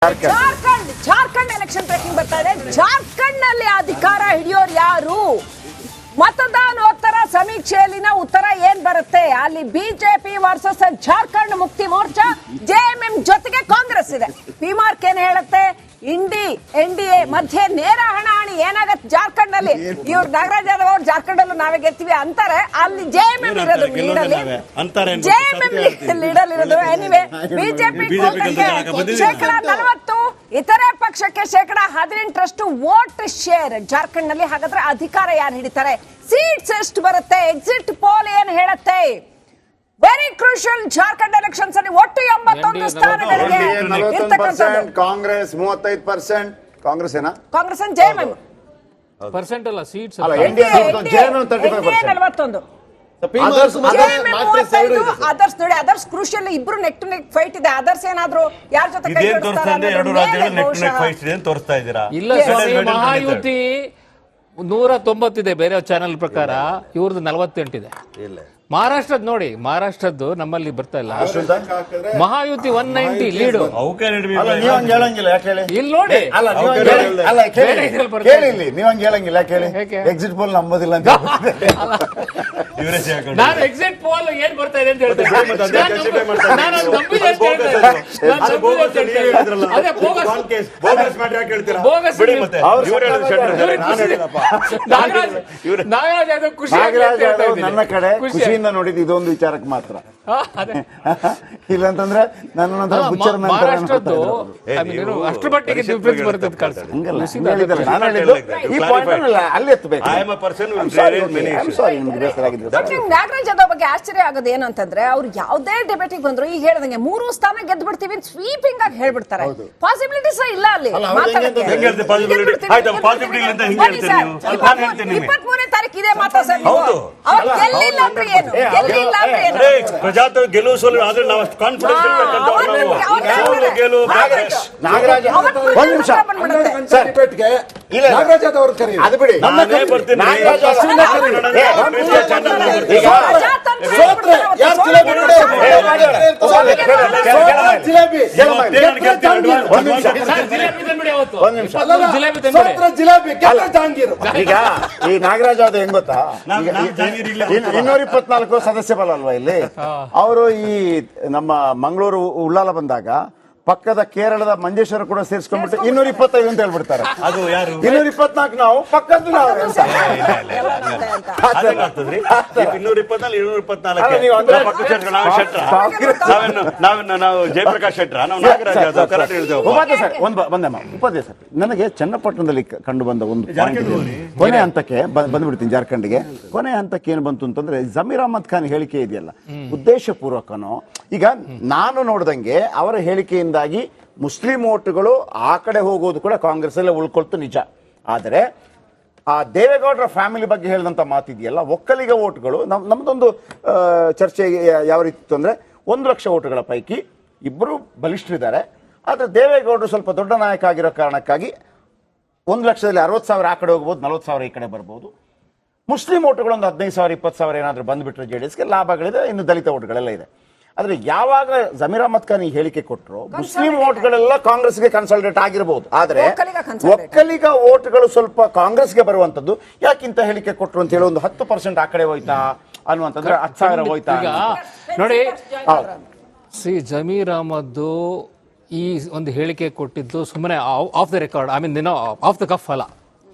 Jharkhand election tracking ಬರ್ತಾ ಇದೆ. ಜಾರ್ಖಂಡ್ ನಲ್ಲಿ ಅಧಿಕಾರ ಹಿಡಿಯೋರು ಯಾರು? ಮತದಾನೋತ್ತರ ಸಮೀಕ್ಷೆಯಲ್ಲಿನ ಉತ್ತರ ಏನ್ ಬರುತ್ತೆ? ಅಲ್ಲಿ BJP versus Jharkhand Mukti Morcha, JMM ಜೊತೆಗೆ ಕಾಂಗ್ರೆಸ್ ಇದೆ. ಪಿಮಾರ್ಕ್ ಏನ್ ಹೇಳುತ್ತೆ? ಎನ್ಡಿಎ ಮಧ್ಯೆ ನೇರ ಹಣಾಹಣಿ ಏನಾಗತ್ತೆ ಜಾರ್ಖಂಡ್ ನಲ್ಲಿ? ಇವ್ರು ನಾಗರಾಜ್ ಯಾದವ್ ಅವ್ರು ಜಾರ್ಖಂಡ್ ಅಲ್ಲೂ ನಾವೇ ಗೆಲ್ತೀವಿ ಅಂತಾರೆ. ಅಲ್ಲಿ ಜೆಎಂಎಂ ಇರೋದು ಲೀಡಲ್ಲಿ, ಜೆಎಂಎಂ ಲೀಡರ್ ಇರೋದು. ಎನಿವೆ, ಬಿಜೆಪಿ ಶೇಕಡ 40, ಇತರೆ ಪಕ್ಷಕ್ಕೆ ಶೇಕಡ 18ರಷ್ಟು ವೋಟ್ ಶೇರ್ ಜಾರ್ಖಂಡ್ ನಲ್ಲಿ. ಹಾಗಾದ್ರೆ ಅಧಿಕಾರ ಯಾರು ಹಿಡಿತಾರೆ? ಸೀಟ್ಸ್ ಎಷ್ಟು ಬರುತ್ತೆ? ಎಕ್ಸಿಟ್ ಪೋಲ್ ಏನ್ ಹೇಳುತ್ತೆ? ವೆರಿ ಕ್ರೂಷಿಯಲ್ ಜಾರ್ಖಂಡ್ ಎಲೆಕ್ಷನ್ಸ್ ಅಲ್ಲಿ ಒಟ್ಟು 81 ಸ್ಥಾನಗಳಿಗೆ ಕಾಂಗ್ರೆಸ್ 35%. ಕಾಂಗ್ರೆಸ್ ಏನಾ? ಕಾಂಗ್ರೆಸ್ ಜೆಎಂಎಂ ಪರ್ಸೆಂಟ್ ಅಲ್ಲ, ಸೀಟ್ಸ್ ಅದರ್ಸ್ ಕ್ರೂಷಿಯಲ್. ಇಬ್ರು ನೆಕ್ ಟು ನೆಕ್ ಫೈಟ್ ಇದೆ. ಅದರ್ಸ್ ಏನಾದ್ರು ಯಾರ ಜೊತೆ ತೋರಿಸ್ತಾ ಇದ್ದೀರಾ? ಇಲ್ಲ, ಮಹಾಯುತಿ 190 ಇದೆ ಬೇರೆ ಚಾನೆಲ್ ಪ್ರಕಾರ, ಇವ್ರದ್ದು 48 ಇದೆ. ಮಹಾರಾಷ್ಟ್ರದ್ ನೋಡಿ, ಮಹಾರಾಷ್ಟ್ರದ್ದು ನಮ್ಮಲ್ಲಿ ಬರ್ತಾ ಇಲ್ಲ. ಮಹಾಯುತಿ 190 ಲೀಡು. ಇಲ್ಲಿ ನೋಡಿ, ನೀವಂಗ್ ಹೇಳಂಗಿಲ್ಲ. ಕೇಳಿ, ಎಕ್ಸಿಟ್ ಪೋಲ್ ನಂಬೋದಿಲ್ಲ ಅಂತ. ನಾನು ಎಕ್ಸಿಟ್ ಪೋಲ್ ಏನ್ ಬರ್ತಾ ಇದೆ ಅಂತ ಹೇಳ್ತೇನೆ. ನಾಗರಾಜ್ ಯಾದವ್ ಖುಷಿ ನನ್ನ ಕಡೆ ಖುಷಿಯಿಂದ ನೋಡಿದ್ದು ಇದೊಂದು ವಿಚಾರಕ್ಕೆ ಮಾತ್ರ. ಇಲ್ಲಂತಂದ್ರೆ ನನ್ನ ಮಹಾರಾಷ್ಟ್ರದ್ದು ಅಷ್ಟರ ಮಟ್ಟಿಗೆ ಡಿಫ್ರೆನ್ಸ್ ಬರುತ್ತೆ ಕಾಣಿಸ್ತದೆ. ಅಲ್ಲಿ ಎತ್ತಬೇಕು. ನಾಗರಾಜ್ ಯಾದವ್ ಬಗ್ಗೆ ಆಶ್ಚರ್ಯ ಆಗೋದು ಏನಂತಂದ್ರೆ, ಅವ್ರು ಯಾವುದೇ ಡಿಬೇಟಿಗೆ ಬಂದ್ರು ಈಗ ಹೇಳ್ದಂಗೆ 3 ಸ್ಥಾನ ಗೆದ್ದು ಬಿಡ್ತೀವಿ ಸ್ವೀಪಿಂಗ್ ಆಗಿ ಹೇಳ್ಬಿಡ್ತಾರೆ. ಪಾಸಿಬಿಲಿಟೀಸ್ ಇಲ್ಲ ಅಲ್ಲಿ. 23ನೇ ತಾರೀಕು ಇದೆ ಮಾತಾ ಸರ್. ಗೆಲ್ಲಿಲ್ಲ ಅಂದ್ರೆ ಏನು? ಗೆಲ್ಲಿಲ್ಲ ಅಂದ್ರೆ ಏನು? ಪ್ರಜಾತ ಗೆಲುವು ಸೋಲು ಆದ್ರೆ ನಾವು ಅಷ್ಟು ಕಾನ್ಫಿಡೆನ್ಸ್ ನಾಗರಾಜ್ ಒಂದ್ ನಿಮಿಷ ನಾಗರಾಜ್ ಅವ್ರ ಕರಿ ಅದು ಬಿಡಿ. ಈಗ ಈ ನಾಗರಾಜ್ ಅದು ಹೆಂಗ್ ಗೊತ್ತಾ, 224 ಸದಸ್ಯ ಬಲ ಅಲ್ವಾ ಇಲ್ಲಿ. ಅವರು ಈ ನಮ್ಮ ಮಂಗಳೂರು ಉಳ್ಳಾಲ ಬಂದಾಗ ಪಕ್ಕದ ಕೇರಳದ ಮಂಜೇಶ್ವರ ಕೂಡ ಸೇರಿಸ್ಕೊಂಡ್ಬಿಟ್ಟು 225 ಅಂತ ಹೇಳ್ಬಿಡ್ತಾರೆ. ಅದು 224 ನಾವು ಪಕ್ಕದ್ದು ನಾವು ಜಯಪ್ರಕಾಶ್ ಶೆಟ್ರ ನಾವು ನಾಗರಾಜ್ ಉಪಾಧ್ಯಾಯ ಸರ್. ನನಗೆ ಚನ್ನಪಟ್ಟಣದಲ್ಲಿ ಕಂಡು ಬಂದ ಒಂದು ಕೊನೆ ಹಂತಕ್ಕೆ ಬಂದ್ಬಿಡ್ತೀನಿ. ಜಾರ್ಖಂಡ್ಗೆ ಕೊನೆ ಹಂತಕ್ಕೆ ಏನು ಬಂತು ಅಂತಂದ್ರೆ, ಜಮೀರ್ ಅಹಮದ್ ಖಾನ್ ಹೇಳಿಕೆ ಇದೆಯಲ್ಲ, ಉದ್ದೇಶಪೂರ್ವಕನೋ. ಈಗ ನಾನು ನೋಡ್ದಂಗೆ ಅವರ ಹೇಳಿಕೆಯಿಂದ ಮುಸ್ಲಿಂ ಓಟುಗಳು ಆ ಕಡೆ ಹೋಗೋದು ಕೂಡ ಕಾಂಗ್ರೆಸ್ ಅಲ್ಲೇ ಉಳ್ಕೊಳ್ತು ನಿಜ. ಆದರೆ ಆ ದೇವೇಗೌಡರ ಫ್ಯಾಮಿಲಿ ಬಗ್ಗೆ ಹೇಳಿದಂತ ಮಾತಿದೆಯಲ್ಲ, ಒಕ್ಕಲಿಗ ಓಟ್ಗಳು ನಮ್ದೊಂದು ಚರ್ಚೆ ಯಾವ ರೀತಿ ಇತ್ತು ಅಂದ್ರೆ, 1 ಲಕ್ಷ ಓಟುಗಳ ಪೈಕಿ 2 ಬಲಿಷ್ಠರಿದ್ದಾರೆ. ಆದ್ರೆ ದೇವೇಗೌಡರು ಸ್ವಲ್ಪ ದೊಡ್ಡ ನಾಯಕ ಆಗಿರೋ ಕಾರಣಕ್ಕಾಗಿ 1 ಲಕ್ಷದಲ್ಲಿ 60,000 ಆ ಕಡೆ ಹೋಗ್ಬೋದು, 40,000 ಈ ಕಡೆ ಬರ್ಬೋದು. ಮುಸ್ಲಿಂ ಓಟುಗಳು ಒಂದು 15,000 20,000 ಏನಾದ್ರೂ ಬಂದ್ಬಿಟ್ರೆ ಜೆಡಿಎಸ್ಗೆ ಲಾಭಗಳಿದೆ. ಇನ್ನು ದಲಿತ ಓಟುಗಳೆಲ್ಲ ಇದೆ. ಆದ್ರೆ ಯಾವಾಗ ಜಮೀರ್ ಅಹಮದ್ ಖಾನ್ ಈ ಹೇಳಿಕೆ ಕೊಟ್ಟರು, ಮುಸ್ಲಿಂ ಓಟ್ಗಳೆಲ್ಲ ಕಾಂಗ್ರೆಸ್ಗೆ ಕನ್ಸಾಲಿಡೇಟ್ ಆಗಿರಬಹುದು. ಆದ್ರೆ ಒಕ್ಕಲಿಗ ಓಟ್ಗಳು ಸ್ವಲ್ಪ ಕಾಂಗ್ರೆಸ್ಗೆ ಬರುವಂತದ್ದು ಯಾಕಿಂತ ಹೇಳಿಕೆ ಕೊಟ್ಟರು ಅಂತ ಹೇಳಿ ಒಂದು 10% ಆ ಕಡೆ ಹೋಯ್ತಾ ಅನ್ನುವಂತಂದ್ರೆ 10,000 ಹೋಯ್ತಾ ನೋಡಿ. ಜಮೀರ್ ಅಹಮದ್ ಈ ಒಂದು ಹೇಳಿಕೆ ಕೊಟ್ಟಿದ್ದು ಸುಮ್ಮನೆ off the record, I mean off the cuff ಅಲ್ಲ,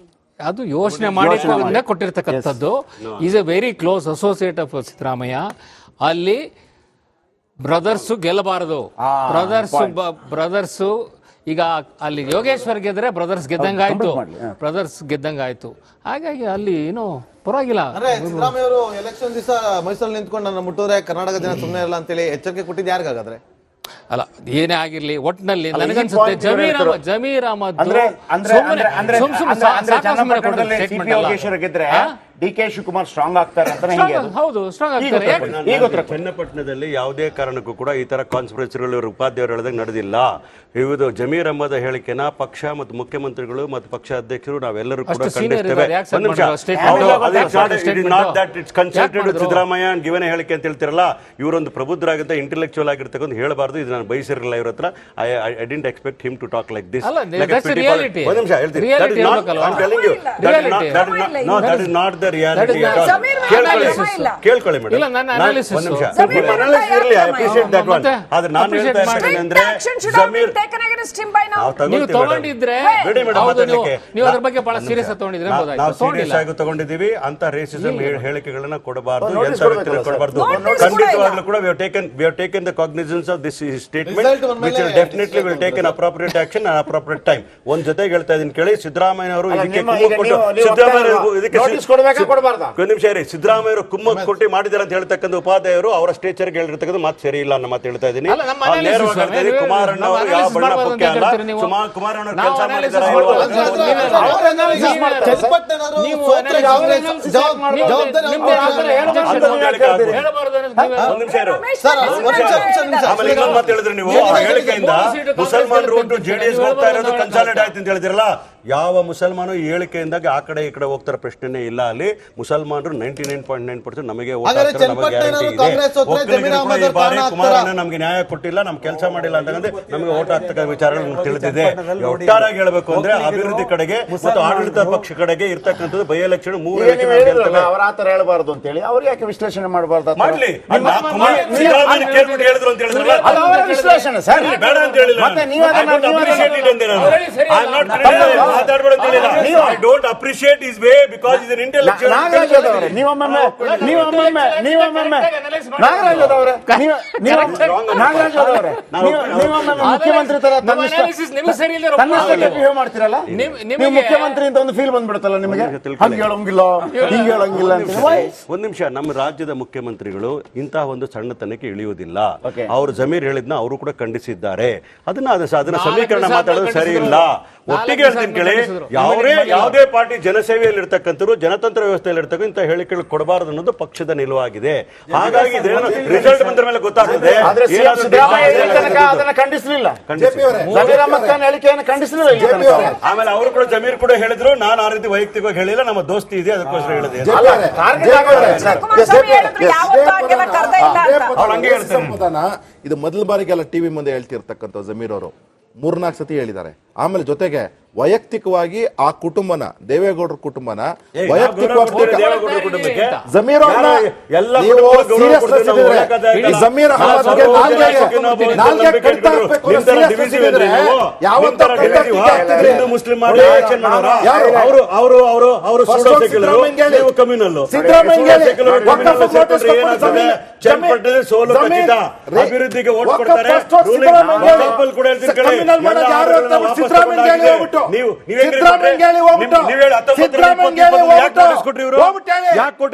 ಅದು ಯೋಚನೆ ಮಾಡಿ ಕೊಟ್ಟಿರ್ತಕ್ಕಂಥದ್ದು. Is a very close associate of Siddaramaiah. ಅಲ್ಲಿ ಬ್ರದರ್ಸ್ ಗೆಲ್ಲಬಾರದು, ಬ್ರದರ್ಸ್ ಈಗ ಅಲ್ಲಿ ಯೋಗೇಶ್ವರ್ ಗೆದ್ರೆ ಬ್ರದರ್ಸ್ ಗೆದ್ದಂಗಾಯ್ತು. ಹಾಗಾಗಿ ಅಲ್ಲಿ ಏನು ಪರವಾಗಿಲ್ಲ. ಸಿದ್ದರಾಮಯ್ಯ ಅವರು ಎಲೆಕ್ಷನ್ ದಿವಸ ಮೈಸೂರಲ್ಲಿ ನಿಂತ್ಕೊಂಡು ನನ್ನ ಮುಟ್ಟಿದ್ರೆ ಕರ್ನಾಟಕ ಜನ ಸುಮ್ಮನೆ ಇಲ್ಲ ಅಂತೇಳಿ ಎಚ್ಚರಿಕೆ ಕೊಟ್ಟಿದ್ದು ಯಾರಿಗಾದ್ರೆ? ಅಲ್ಲ, ಏನೇ ಆಗಿರ್ಲಿ, ಒಟ್ಟಿನಲ್ಲಿ ನನಗನ್ಸುತ್ತೆ ಜಮೀರ್ ಅಹಮದ್ ಗೆದ್ರೆ ಡಿ ಕೆ ಶಿವಕುಮಾರ್ ಸ್ಟ್ರಾಂಗ್ ಆಗ್ತಾರೆ ಅಂತ ಹೆಂಗೆ ಅದು? ಹೌದು ಸ್ಟ್ರಾಂಗ್ ಈಗ ಆಗ್ತಾರೆ. ಉತ್ತರ ಕೊಡಿ. ಈಗ ಉತ್ತರ ಕೊಡಿ. ಚನ್ನಪಟ್ಟಣದಲ್ಲಿ ಯಾವುದೇ ಕಾರಣಕ್ಕೂ ಕೂಡ ಈ ತರ ಕಾನ್ಸ್ಪಿರಸಿಗಳು ಉಪಾಧ್ಯಾಯರು ಹೇಳಿದಾಗ ನಡೆದಿಲ್ಲ. ಇವುದು ಜಮೀರ್ ಅಹಮದ್ ಹೇಳಿಕೆನ ಪಕ್ಷ ಮತ್ತು ಮುಖ್ಯಮಂತ್ರಿಗಳು ಮತ್ತು ಪಕ್ಷ ಅಧ್ಯಕ್ಷರು ನಾವೆಲ್ಲರೂ ಕೂಡ ಅಷ್ಟು senior ಖಂಡಿಸ್ತೇವೆ. ಇದ್ದಾರೆ, accept ಒಂದು ನಿಮಿಷ. ಮಾಡಿದ್ರು, statement ಹೌದು, ಅದು ಮಾಡಿದ್ರು, it is not that it's consulted with ಮಾಡಿದ್ರು? ಸಿದ್ದರಾಮಯ್ಯ and given a ಹೇಳಿಕೆ ಅಂತ ಹೇಳ್ತಿರಲ್ಲ, ಇವರೊಂದು ಪ್ರಬುದ್ಧರಾಗಿದ್ದ ಇಂಟೆಲೆಕ್ಚುಯಲ್ ಆಗಿರ್ತಕ್ಕಂಥ ಹೇಳಬಾರ್ದು. ಇದು ನಾನು ಬಯಸಿರಲಿಲ್ಲ ಇವ್ರ ಹತ್ರ. I didn't expect him to talk like this. ಅಲ್ಲ, that's the reality. ಒಂದು ನಿಮಿಷ ಹೇಳ್ತೀನಿ. Reality That is not- ಹೇಳ್ಬೇಕಲ್ವಾ? I'm telling you, that is not- that is not- no, that is not the reality at all. Sameer ಕೇಳ್ಕೊಳ್ಳಿ, ಇಲ್ಲ. ಕೇಳ್ಕೊಳ್ಳಿ madam. ಇಲ್ಲ, ನನ್ನ analysis. ಒಂದು ನಿಮಿಷ. ಸಮೀರ್ ನಿಮ್ಮ analysis ಇರಲಿ, I appreciate that one. ಮತ್ತೆ ಆದ್ರೆ ನಾನು appreciate ಹೇಳ್ತಾ ಮಾಡಿ. ಇದ್ದೀನಿ ಅಂದ್ರೆ Action should have been Zameer taken against him by now. ನಾವು ನೀವು ತಗೊಳ್ತೀವಿ ತಗೊಂಡಿದ್ರೆ ಮೇಡಮ್. ಬಿಡಿ ಮೇಡಮ್ ಹೌದು, ಮಾತಾಡ್ಲಿಕ್ಕೆ. ನೀವು ಅದ್ರ ಬಗ್ಗೆ ಬಹಳ ಸೀರಿಯಸ್ ತಗೊಂಡಿದ್ರೆ ನಾವು ಎಂಬುದಾಯ್ತು. ಸೀರಿಯಸ್ ಆಗಿ ತಗೊಂಡಿದ್ದೀವಿ. ಅಂತ ರೇಸಿಸಮ್ ಹೇಳಿಕೆಗಳನ್ನ ಕೊಡಬಾರ್ದು, notice ಎಂತ ಕೊಡ್ಬೇಕಲ್ಲ ವ್ಯಕ್ತಿಗಳು ಸರ್. ಕೊಡಬಾರ್ದು. Notice ಖಂಡಿತವಾಗ್ಲೂ ಕೂಡ we have taken the cognizance of this statement, Result ಬಂದ್ಮೇಲೆ which will definitely will take an appropriate action at appropriate time. ಒಂದ್ ಜೊತೆಗೆ ಹೇಳ್ತಾ ಇದೀನಿ ಕೇಳಿ, ಸಿದ್ದರಾಮಯ್ಯ ಅವರು ಅಲ್ಲ, ಇದಕ್ಕೆ ನಿಮ್ಮ- ಕುಮ್ಮಕ್ಕು ಈಗ ಕೊಟ್ಟು ನೀವು ಸಿದ್ದರಾಮಯ್ಯ ಒಪ್ತಾ ಇದಕ್ಕೆ ಇಲ್ವಾ? notice ಕೊಡ್ಬೇಕಾ ಕೊಡ್ಬಾರ್ದಾ? ಒಂದು ನಿಮಿಷ ಇರಿ. ಸಿದ್ದರಾಮಯ್ಯ ಅವರು ಕುಮ್ಮಕ್ಕು ಕೊಟ್ಟು ಮಾಡಿದ್ದಾರೆ ಅಂತ ಹೇಳ್ತಕ್ಕಂಥ ಉಪಾಧ್ಯಾಯರು ಅವರ ಸ್ಟೇಚರ್ಗೆ ಹೇಳಿರ್ತಕ್ಕಂಥ ಮಾತು ಸರಿ ಇಲ್ಲ ಅನ್ನೋ ಮಾತು ಹೇಳ್ತಾ ಇದೀನಿ. ಅಲ್ಲ, ನಮ್ಮ ಅವ್ರು analysis ನೇರವಾಗಿ ಹೇಳ್ತಾ ಇದೀನಿ, ನಾವು ಕುಮಾರಣ್ಣ ಅವರು ಯಾವ analysis ಬಣ್ಣ ಮಾಡ್ಬಾರ್ದು ಪಕ್ಷ ಅಂತ ಅಲ್ಲ. ಹೇಳ್ತೀರಿ ನೀವು. ಕುಮಾರಣ್ಣ ನಾವು ಕೆಲಸ analysis ಮಾಡಿದ್ದಾರೆ ಮಾಡ್ಬಾರ್ದು ಇಲ್ವಾ? ಅಂತ ಹೇಳ್ತೀರಿ. ಅವ್ರ analysis ಮಾಡ್ತಾರೆ. ಚನ್ನಪಟ್ಟಣದವರು ನೀವು ಸೋತ್ರೆ analysis ಅವ್ರೇ analysis ಜವಾಬ್ದಾರಿ ನೀವು- ಜವಾಬ್ದಾರಿ ನಿಮ್ದು ಅವ್ರು ಯಾವ್ದಾರ ಮಾಡ್ತಾರೆ. objection ಅಂತ ನೀವು ಯಾಕೆ ಹೇಳ್ತೀರಿ? ಹೇಳಬಾರ್ದು ಅನ್ನೋದು ನೀವೇ- ಒಂದ್ ನಿಮಿಷ ಇರು. ಸರ್, ಒಂದ್ ನಿಮಿಷ. ಆಮೇಲೆ ಇನ್ನೊಂದು ಮಾತು ಹೇಳಿದ್ರೆ ನೀವು ಆ ಹೇಳಿಕೆಯಿಂದ ಮುಸಲ್ಮಾನರು ಒಟ್ಟು ಜೆಡಿಎಸ್ ಹೋಗ್ತಾ ಇರೋದು ಕನ್ಸಾಲಿಡೇಟ್ ಆಯ್ತು ಅಂತ ಹೇಳಿದಿರಲ್ಲ. ಯಾವ ಮುಸಲ್ಮಾನು ಈ ಹೇಳಿಕೆಯಿಂದಾಗಿ ಆ ಕಡೆ ಈ ಕಡೆ ಹೋಗ್ತಾರ ಪ್ರಶ್ನೆನೇ ಇಲ್ಲ. ಅಲ್ಲಿ ಮುಸಲ್ಮಾನರು 99.9% ನಮಗೆ vote ಹಾಗಾದ್ರೆ ಹಾಕ್ತಾರೆ, ನಮಗೆ ಚನ್ನಪಟ್ಟಣರು guarantee ಇದೆ. ಕಾಂಗ್ರೆಸ್ ಹೋದ್ರೆ ಒಕ್ಕಲಿಗರು ಜಮೀರ್ ಕೂಡ ಅಹಮದ್ ಈ ಬಾರಿ ಕಾರಣ ಕುಮಾರಣ್ಣ ಆಗ್ತಾರಾ? ನಮಗೆ ನ್ಯಾಯ ಕೊಟ್ಟಿಲ್ಲ, ನಮ್ಗೆ ಕೆಲಸ ಮಾಡಿಲ್ಲ ಅಂತಂದ್ರೆ ನಮಗೆ ಓಟ್ ಹಾಕ್ತಕ್ಕ ವಿಚಾರಗಳು ತಿಳಿದಿದೆ. ಒಟ್ಟಾರಾಗಿ ಹೇಳ್ಬೇಕು ಅಂದ್ರೆ ಅಭಿವೃದ್ಧಿ ಕಡೆಗೆ ಮತ್ತು ಆಡಳಿತ ಪಕ್ಷ ಕಡೆಗೆ ಇರ್ತಕ್ಕಂಥದ್ದು ಬೈ ಎಲೆಕ್ಷನ್ 3 ಈಗ ನೀವು ಹೇಳಿದ್ರಲ್ಲ, ಎಲೆಕ್ಷನ್ ಅವ್ರ ಆತರ ಹೇಳ್ಬಾರ್ದು ಅಂತ ಹೇಳಿ ಅವ್ರು ಯಾಕೆ ವಿಶ್ಲೇಷಣೆ ಮಾಡಬಾರ್ದು? ಮಾಡ್ಲಿ. ಸಿದ್ದರಾಮಯ್ಯ ಕೇಳ್ಬಿಟ್ಟು ಹೇಳಿದ್ರು ಅಂತ ಹೇಳಿದ್ರಲ್ಲ, ಅದು ಅವರ ವಿಶ್ಲೇಷಣೆ ಸರ್. ಬೇಡ ಅಂತ ಹೇಳಿಲ್ಲ. ಮತ್ತೆ ನೀವು ಅದನ್ನ- I don't appreciate it ಅಂದೆ ನಾನು. ಅವರಲ್ಲಿ ಸರಿ I'm not criticizing, ಮಾತಾಡ್ಬೇಡ ಅಂತ ಹೇಳಿಲ್ಲ. I don't appreciate his way because he's an intellectual. Nagaraj ಅವರೇ, ನೀವೊಮ್ಮೆ ನಾಗರಾಜ್ ಅವರೇ, ನಾಗರಾಜ್ ಅವರೇ, ನೀವೊಮ್ಮೆ ಮುಖ್ಯಮಂತ್ರಿ ತರ ನಮ್ಮ analysis ನಿಮ್ಗೆ ಸರಿ ಇಲ್ಲ ಇರೋ ತನ್ನಷ್ಟಕ್ಕೆ ಬಿಹೇವ್ ಮಾಡ್ತೀರಲ್ಲ. ನಿಮಗೆ- ನೀವು ಮುಖ್ಯಮಂತ್ರಿ ಅಂತ ಒಂದು ಫೀಲ್ ಬಂದ್ಬಿಡುತ್ತಲ್ಲ ನಿಮಗೆ. ಹಂಗೆ ಹೇಳೋಂಗಿಲ್ಲ, ಹಿಂಗೆ ಹೇಳೋಂಗಿಲ್ಲ ಅಂತ. ಒಂದ್ ನಿಮಿಷ. ನಮ್ಮ ರಾಜ್ಯದ ಮುಖ್ಯಮಂತ್ರಿಗಳು ಇಂತಹ ಒಂದು ಸಣ್ಣತನಕ್ಕೆ ಇಳಿಯುವುದಿಲ್ಲ. Okay. ಅವರು ಜಮೀರ್ ಹೇಳಿದ್ನ ಅವರು ಕೂಡ ಖಂಡಿಸಿದ್ದಾರೆ. ಅದನ್ನ ಸಮೀಕರಣ ಮಾತಾಡೋದು ಸರಿ ಇಲ್ಲ. ಒಟ್ಟಿಗೆ ಹೇಳ್ತೀನಿ ಕೇಳಿ, ಯಾವುದೇ ಪಾರ್ಟಿ ಜನಸೇವೆಯಲ್ಲಿ ಇರ್ತಕ್ಕಂಥವ್ರು, ಜನತಂತ್ರ ವ್ಯವಸ್ಥೆಯಲ್ಲಿ ಇರ್ತಕ್ಕಂಥ ಹೇಳಿಕೆಗಳು ಕೊಡಬಾರದು ಅನ್ನೋದು ಪಕ್ಷದ ನಿಲುವಾಗಿದೆ. ಹಾಗಾಗಿ ಇದೇನು ರಿಸಲ್ಟ್ ಬಂದ ಮೇಲೆ ಗೊತ್ತಾಗ್ತದೆ. ಆದ್ರೆ ಸಿಎಂ ಸಿದ್ದರಾಮಯ್ಯ ಈ ತನಕ ಅದನ್ನ ಖಂಡಿಸಲಿಲ್ಲ. ಜಮೀರ್ ಅಹಮದ್ ಖಾನ್ ಹೇಳಿಕೆಯನ್ನು ಖಂಡಿಸಲಿಲ್ಲ ಈ ತನಕ. ಆಮೇಲೆ ಅವರು ಕೂಡ ಜಮೀರ್ ಕೂಡ ಹೇಳಿದ್ರು, ನಾನು ಆ ರೀತಿ ವೈಯಕ್ತಿಕವಾಗಿ ಹೇಳಿಲ್ಲ, ನಮ್ಮ ದೋಸ್ತಿ ಇದೆ ಅದಕ್ಕೋಸ್ಕರ ಹೇಳಿದೆ. ಅಲ್ಲ, target ಆಗೋರೆ ಸರ್. ಕುಮಾರಸ್ವಾಮಿ ಹೇಳಿದ್ರು ಯಾವತ್ತೂ ಹಂಗೆಲ್ಲ ಕರ್ದೇ ಇಲ್ಲ ಅಂತ. ಅವ್ರು ಹಂಗೆ ಹೇಳ್ತಾರೆ. ಸಮಾಧಾನ ಇದು ಮೊದಲ ಬಾರಿಗೆಲ್ಲ ಟಿವಿ ಮುಂದೆ ಹೇಳ್ತಿರ್ತಕ್ಕಂಥ ಜಮೀರ್ ಅವರು 3-4 ಸತಿ ಹೇಳಿದ್ದಾರೆ. ಆಮೇಲೆ ಜೊತೆಗೆ ವೈಯಕ್ತಿಕವಾಗಿ ಆ ಕುಟುಂಬನ, ದೇವೇಗೌಡರ ಕುಟುಂಬನ ವೈಯಕ್ತಿಕವಾಗಿ ಜಮೀರ್ ಅವ್ರನ್ನ ನೀವು serious ಇದ್ರೆ ಜಮೀರ್ ಅಹಮದ್ಗೆ ನಾಲ್ಗೆ ಕಡಿತ ಹಾಕ್ಬೇಕು ಅನ್ನೋ seriousness ಇದ್ರೆ ಯಾವತ್ತೂ ಕಡಿತ ಹಾಕ್ತಿದ್ರೆ ಹಿಂದೂ ಮುಸ್ಲಿಂ ಮಾಡಿ ಆಕ್ಷನ್ ಮಾಡೋರ ಅವರು ಸೂಡೋ ಸೆಕ್ಯುಲರ್, ನೀವು ಕಮ್ಯುನಲ್. ಚನ್ನಪಟ್ಟಣದಲ್ಲಿ ಸೋಲು ಖಚಿತ. ಅಭಿವೃದ್ಧಿಗೆ ಓಟ್ ಕೊಡ್ತಾರೆ. ಕೂಡ ಹೇಳ್ತೀನಿ ಕೇಳಿ, ನೀವು ಯಾಕೆ ಕೊಟ್ರಿ ಇವರು? ಯಾಕೆ